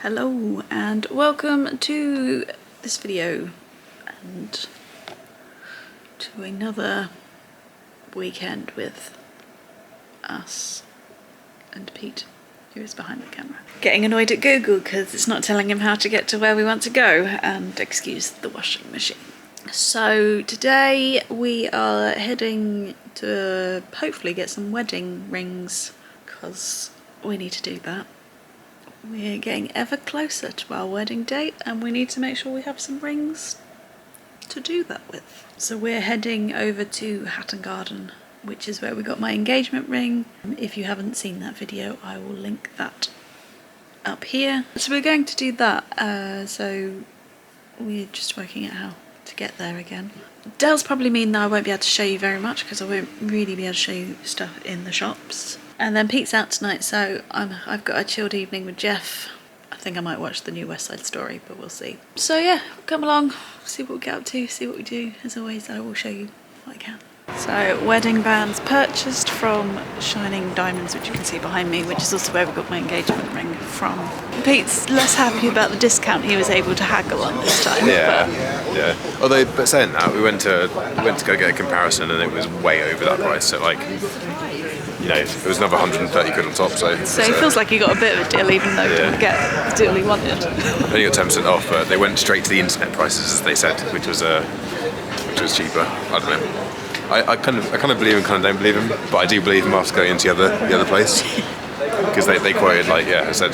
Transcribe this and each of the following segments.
Hello and welcome to this video and to another weekend with us and Pete, who is behind the camera. Getting annoyed at Google because it's not telling him how to get to where we want to go, and excuse the washing machine. So today we are heading to hopefully get some wedding rings because we need to do that. We're getting ever closer to our wedding date and we need to make sure we have some rings to do that with. So we're heading over to Hatton Garden, which is where we got my engagement ring. If you haven't seen that video, I will link that up here. So we're going to do that, so we're just working out how to get there again. Does probably mean that I won't be able to show you very much because I won't really be able to show you stuff in the shops. And then Pete's out tonight, so I've got a chilled evening with Jeff. I think I might watch the new West Side Story, but we'll see. So yeah, come along, see what we get up to, see what we do. As always, I will show you what I can. So, wedding bands purchased from Shining Diamonds, which you can see behind me, which is also where we got my engagement ring from. Pete's less happy about the discount he was able to haggle on this time. Yeah. Although, but saying that, we went to go get a comparison, and it was way over that price. So like, you know, it was another 130 quid on top. So it feels like he got a bit of a deal, even though he didn't get the deal he wanted. Only got 10% off, but they went straight to the internet prices, as they said, which was cheaper. I don't know. I kind of believe him, kind of don't believe him, but I do believe him after going into the other place, because they quoted, like, yeah, I said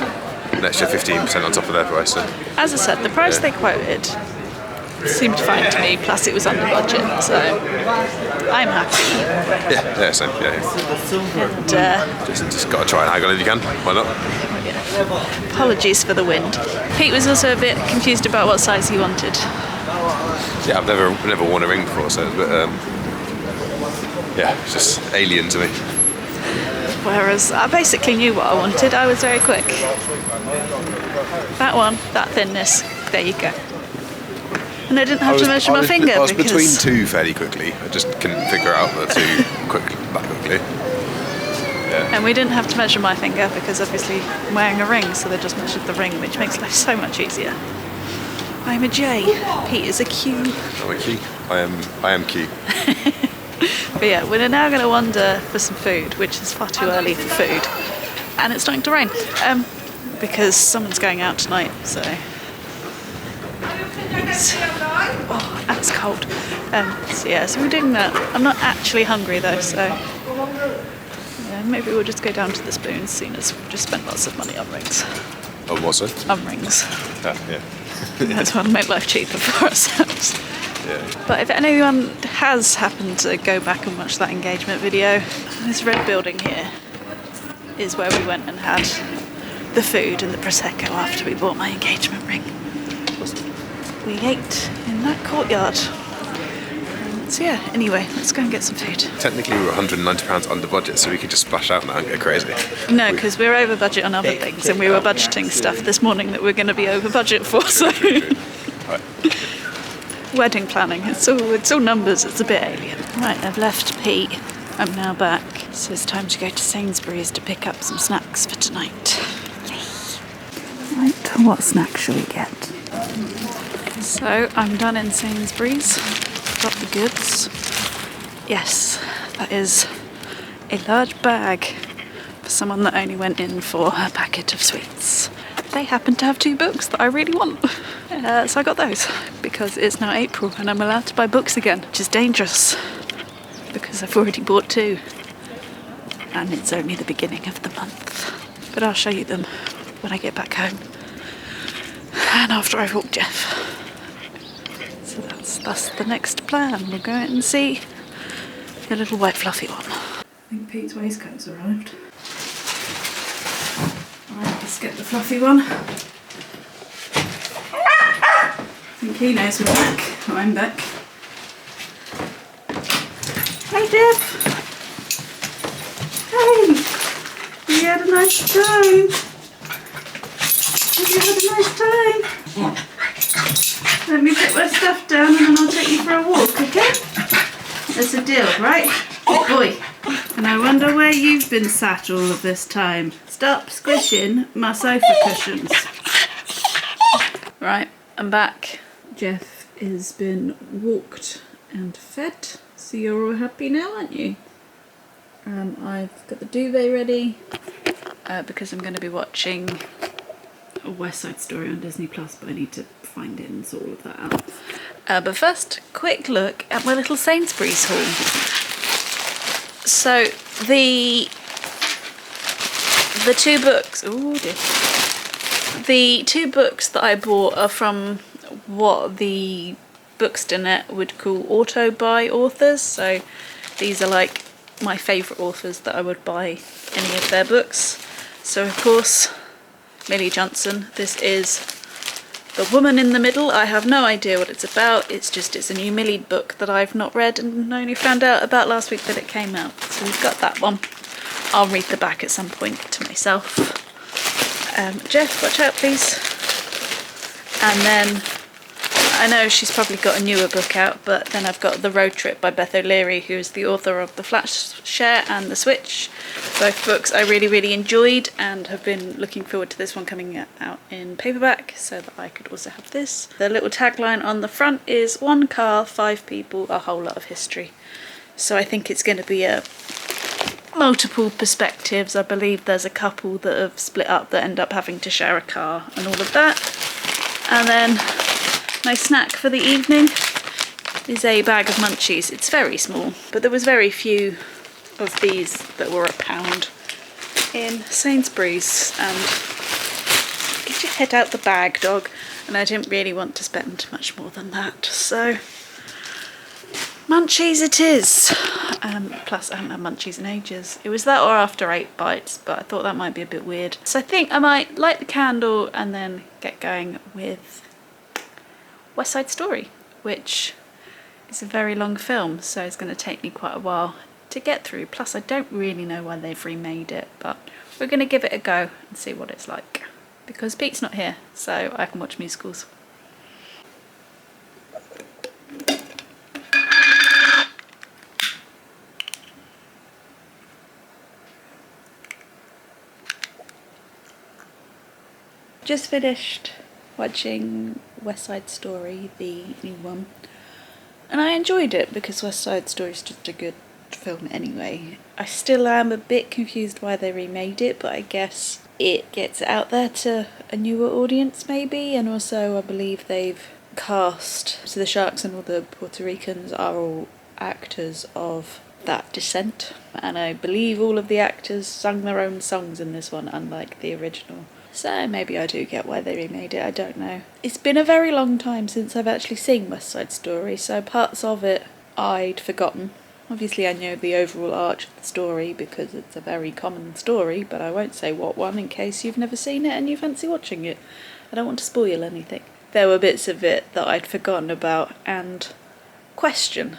an extra 15% on top of their price. So. As I said, the price they quoted seemed fine to me, plus it was under budget, so I'm happy. Yeah, same. And, just got to try and haggle if you can. Why not? Yeah. Apologies for the wind. Pete was also a bit confused about what size he wanted. Yeah, I've never worn a ring before, so but yeah, it's just alien to me. Whereas I basically knew what I wanted. I was very quick. That one, that thinness, there you go. And I didn't have to measure my finger. I was because between two fairly quickly. I just couldn't figure out the two that quickly. Yeah. And we didn't have to measure my finger because obviously I'm wearing a ring, so they just measured the ring, which makes life so much easier. I'm a J. Pete is a Q. I'm a Q. I am Q. But yeah, we're now going to wander for some food, which is far too early for food. And it's starting to rain, because someone's going out tonight, so... Oh, that's cold. So yeah, so we're doing that. I'm not actually hungry though, so... Yeah, maybe we'll just go down to the Spoons, seeing as we've just spent lots of money on rings. Oh, what's it? On rings. Yeah. That's one to make life cheaper for ourselves. Yeah. But if anyone has happened to go back and watch that engagement video, this red building here is where we went and had the food and the Prosecco after we bought my engagement ring. We ate in that courtyard. So yeah, anyway, let's go and get some food. Technically we were £190 under budget, so we could just splash out now and go crazy. No, because we're over budget on other things, and we were budgeting stuff this morning that we're going to be over budget for, so... Right. Wedding planning, it's all numbers, it's a bit alien. Right, I've left Pete, I'm now back, so it's time to go to Sainsbury's to pick up some snacks for tonight. Right, what snack shall we get? So, I'm done in Sainsbury's, got the goods. Yes, that is a large bag for someone that only went in for a packet of sweets. They happen to have 2 books that I really want. So I got those because it's now April and I'm allowed to buy books again, which is dangerous because I've already bought 2 and it's only the beginning of the month. But I'll show you them when I get back home and after I've walked Jeff. So that's the next plan. We'll go out and see the little white fluffy one. I think Pete's waistcoat's arrived. Right, let's get the fluffy one. I think he knows we're back. I'm back. Hey Jeff! Hey! You had a nice time? Have you had a nice time? Let me put my stuff down and then I'll take you for a walk, okay? That's a deal, right? Good boy. And I wonder where you've been sat all of this time. Stop squishing my sofa cushions. Right, I'm back. Jeff has been walked and fed, so you're all happy now, aren't you? I've got the duvet ready because I'm going to be watching a West Side Story on Disney Plus, but I need to find it and sort all of that out. But first, quick look at my little Sainsbury's haul. So the two books. Oh dear. The two books that I bought are from what the Bookstanet would call auto-buy authors. So these are like my favourite authors that I would buy any of their books. So of course, Millie Johnson. This is The Woman in the Middle. I have no idea what it's about. It's a new Millie book that I've not read and only found out about last week that it came out. So we've got that one. I'll read the back at some point to myself. Jeff, watch out please. And then, I know she's probably got a newer book out, but then I've got The Road Trip by Beth O'Leary, who is the author of The Flash Share and The Switch. Both books I really, really enjoyed and have been looking forward to this one coming out in paperback so that I could also have this. The little tagline on the front is 1 car, 5 people, a whole lot of history. So I think it's going to be a multiple perspectives. I believe there's a couple that have split up that end up having to share a car and all of that. And then my snack for the evening is a bag of munchies. It's very small, but there was very few of these that were £1 in Sainsbury's, and get your head out the bag, dog. And I didn't really want to spend much more than that, so munchies it is. Plus I haven't had munchies in ages. It was that or after 8 bites, but I thought that might be a bit weird. So I think I might light the candle and then get going with West Side Story, which is a very long film, so it's going to take me quite a while to get through. Plus I don't really know why they've remade it, but we're going to give it a go and see what it's like. Because Pete's not here, so I can watch musicals. Just finished watching West Side Story, the new one, and I enjoyed it because West Side Story is just a good film anyway. I still am a bit confused why they remade it, but I guess it gets out there to a newer audience maybe, and also I believe they've cast, so the sharks and all the Puerto Ricans are all actors of that descent, and I believe all of the actors sung their own songs in this one, unlike the original. So maybe I do get why they remade it, I don't know. It's been a very long time since I've actually seen West Side Story, so parts of it I'd forgotten. Obviously I know the overall arch of the story because it's a very common story, but I won't say what one in case you've never seen it and you fancy watching it. I don't want to spoil anything. There were bits of it that I'd forgotten about and question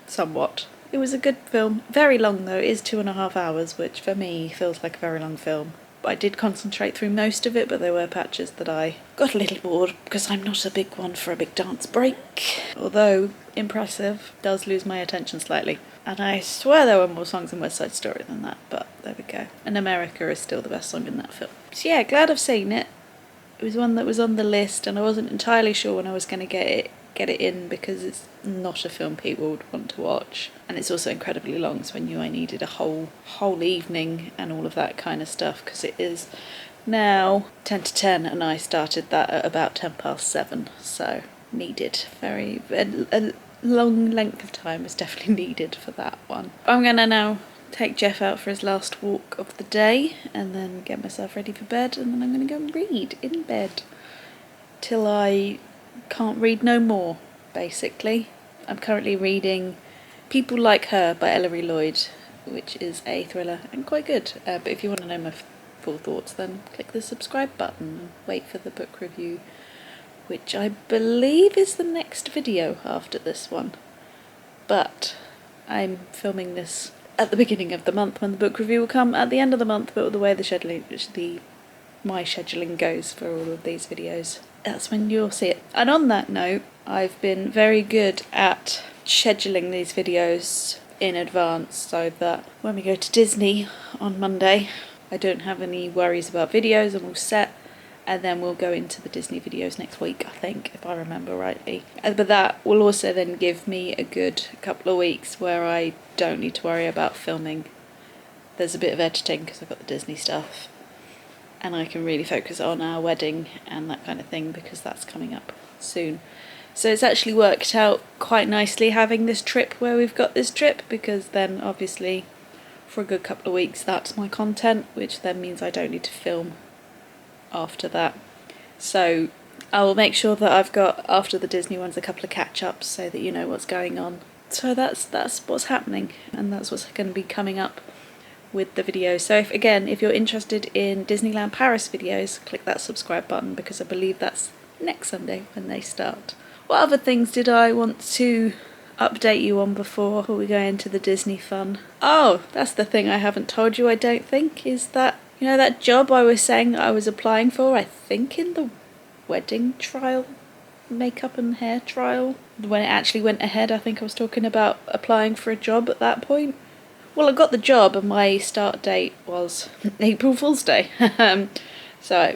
somewhat. It was a good film. Very long though, it is 2.5 hours, which for me feels like a very long film. I did concentrate through most of it, but there were patches that I got a little bored because I'm not a big one for a big dance break. Although impressive, does lose my attention slightly. And I swear there were more songs in West Side Story than that, but there we go. And America is still the best song in that film. So yeah, glad I've seen it. It was one that was on the list and I wasn't entirely sure when I was going to get it in because it's not a film people would want to watch, and it's also incredibly long, so I knew I needed a whole evening and all of that kind of stuff, because it is now 10 to 10 and I started that at about 7:10, so needed a long length of time is definitely needed for that one. I'm gonna now take Jeff out for his last walk of the day and then get myself ready for bed, and then I'm gonna go and read in bed till I can't read no more, basically. I'm currently reading People Like Her by Ellery Lloyd, which is a thriller and quite good. But if you want to know my full thoughts, then click the subscribe button and wait for the book review, which I believe is the next video after this one. But I'm filming this at the beginning of the month when the book review will come at the end of the month, but the way my scheduling goes for all of these videos, that's when you'll see it. And on that note, I've been very good at scheduling these videos in advance so that when we go to Disney on Monday, I don't have any worries about videos. I'm all set and then we'll go into the Disney videos next week, I think, if I remember rightly. But that will also then give me a good couple of weeks where I don't need to worry about filming. There's a bit of editing because I've got the Disney stuff, and I can really focus on our wedding and that kind of thing because that's coming up soon. So it's actually worked out quite nicely having this trip where we've got this trip, because then obviously for a good couple of weeks that's my content, which then means I don't need to film after that. So I will make sure that I've got, after the Disney ones, a couple of catch-ups so that you know what's going on. So that's what's happening, and that's what's going to be coming up with the video. So if you're interested in Disneyland Paris videos, click that subscribe button, because I believe that's next Sunday when they start. What other things did I want to update you on before we go into the Disney fun? Oh, that's the thing I haven't told you, I don't think, is that, you know, that job I was saying that I was applying for, I think in the wedding trial, makeup and hair trial, when it actually went ahead, I think I was talking about applying for a job at that point. Well, I got the job and my start date was April Fool's Day. So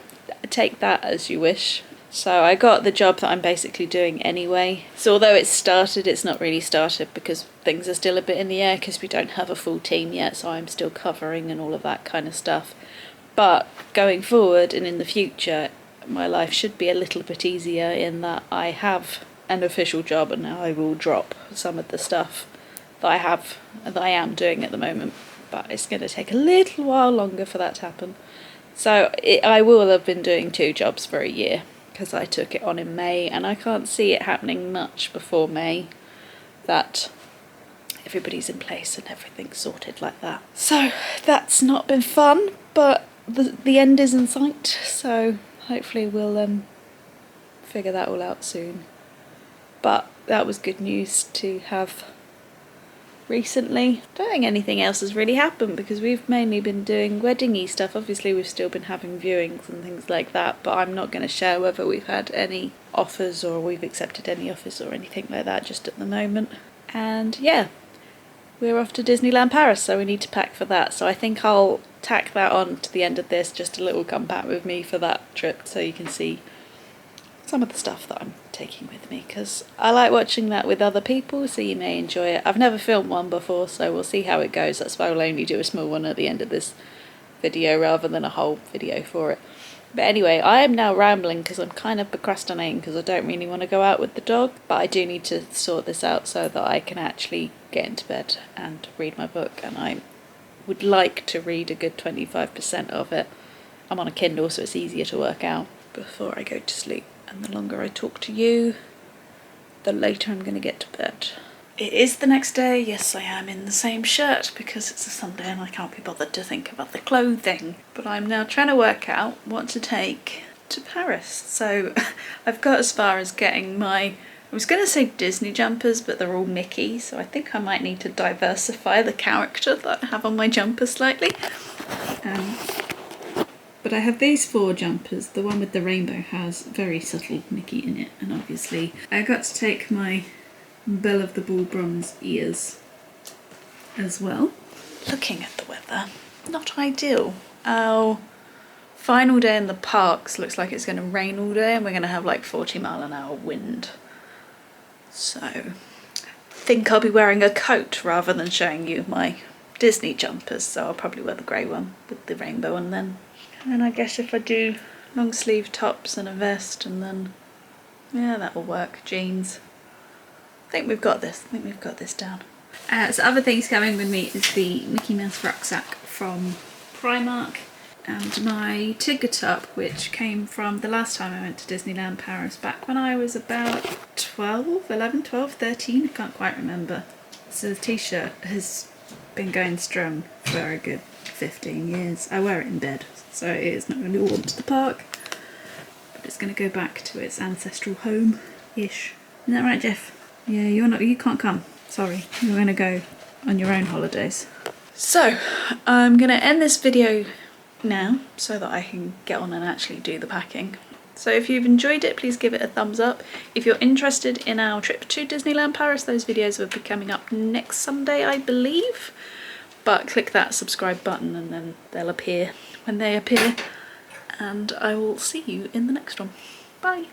take that as you wish. So I got the job that I'm basically doing anyway. So although it's started, it's not really started because things are still a bit in the air because we don't have a full team yet, so I'm still covering and all of that kind of stuff. But going forward and in the future, my life should be a little bit easier in that I have an official job, and I will drop some of the stuff that I am doing at the moment. But it's going to take a little while longer for that to happen. So I will have been doing 2 jobs for a year, because I took it on in May, and I can't see it happening much before May, that everybody's in place and everything's sorted like that. So that's not been fun, but the end is in sight, so hopefully we'll figure that all out soon. But that was good news to have recently. I don't think anything else has really happened because we've mainly been doing wedding-y stuff. Obviously we've still been having viewings and things like that, but I'm not going to share whether we've had any offers or we've accepted any offers or anything like that just at the moment. And yeah, we're off to Disneyland Paris, so we need to pack for that. So I think I'll tack that on to the end of this, just a little come back with me for that trip, so you can see some of the stuff that I'm taking with me, because I like watching that with other people, so you may enjoy it. I've never filmed one before, so we'll see how it goes. That's why we'll only do a small one at the end of this video rather than a whole video for it. But anyway, I am now rambling because I'm kind of procrastinating because I don't really want to go out with the dog, but I do need to sort this out so that I can actually get into bed and read my book, and I would like to read a good 25% of it. I'm on a Kindle, so it's easier to work out before I go to sleep. And the longer I talk to you, the later I'm going to get to bed. It is the next day. Yes, I am in the same shirt because it's a Sunday and I can't be bothered to think about the clothing. But I'm now trying to work out what to take to Paris. So I've got as far as getting my, I was going to say Disney jumpers, but they're all Mickey. So I think I might need to diversify the character that I have on my jumper slightly. But I have these 4 jumpers. The one with the rainbow has very subtle Mickey in it, and obviously I got to take my Belle of the Ball bronze ears as well. Looking at the weather, not ideal. Our final day in the parks looks like it's going to rain all day, and we're going to have like 40-mile-an-hour wind. So I think I'll be wearing a coat rather than showing you my Disney jumpers, so I'll probably wear the grey one with the rainbow on then. And I guess if I do long sleeve tops and a vest, and then, yeah, that will work. Jeans. I think we've got this. I think we've got this down. So other things coming with me is the Mickey Mouse rucksack from Primark, and my Tigger top, which came from the last time I went to Disneyland Paris, back when I was about 11, 12, 13, I can't quite remember. So the t-shirt has been going strong for a good 15 years. I wear it in bed, so it is not going to be worn to the park, but it's going to go back to its ancestral home-ish. Isn't that right, Jeff? Yeah, you can't come. Sorry, you're going to go on your own holidays. So, I'm going to end this video now so that I can get on and actually do the packing. So if you've enjoyed it, please give it a thumbs up. If you're interested in our trip to Disneyland Paris, those videos will be coming up next Sunday, I believe. But click that subscribe button and then they'll appear when they appear. and I will see you in the next one. Bye!